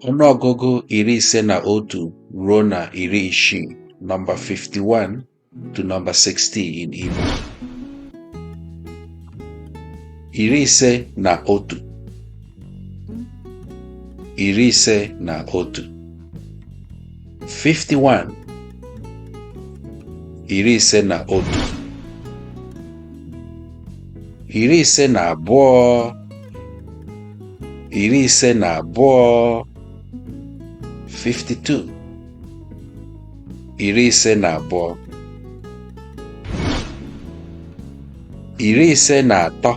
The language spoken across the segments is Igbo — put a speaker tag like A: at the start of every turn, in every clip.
A: Ọnụọgụgụ 51 ruo na 60, number 51 to number 60 in Igbo. 51 51 51 51 52 52 52 52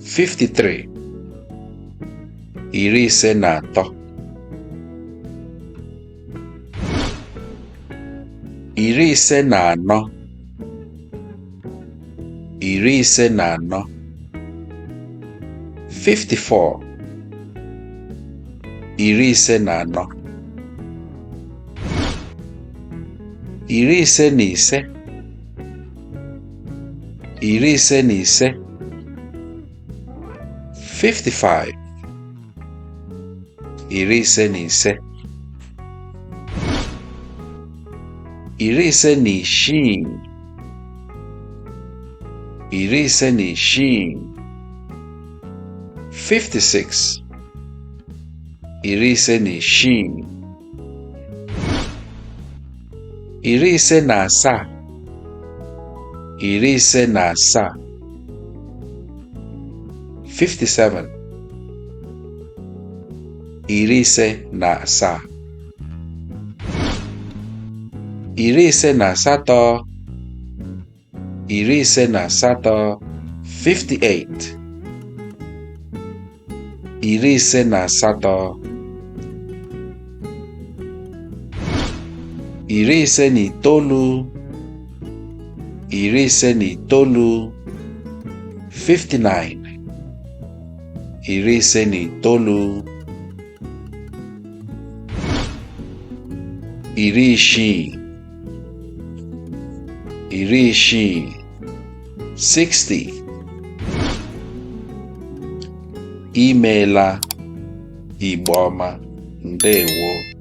A: 53 53 53 54 54 55 56 57 60. Imeela Igbo ọma, ndewo.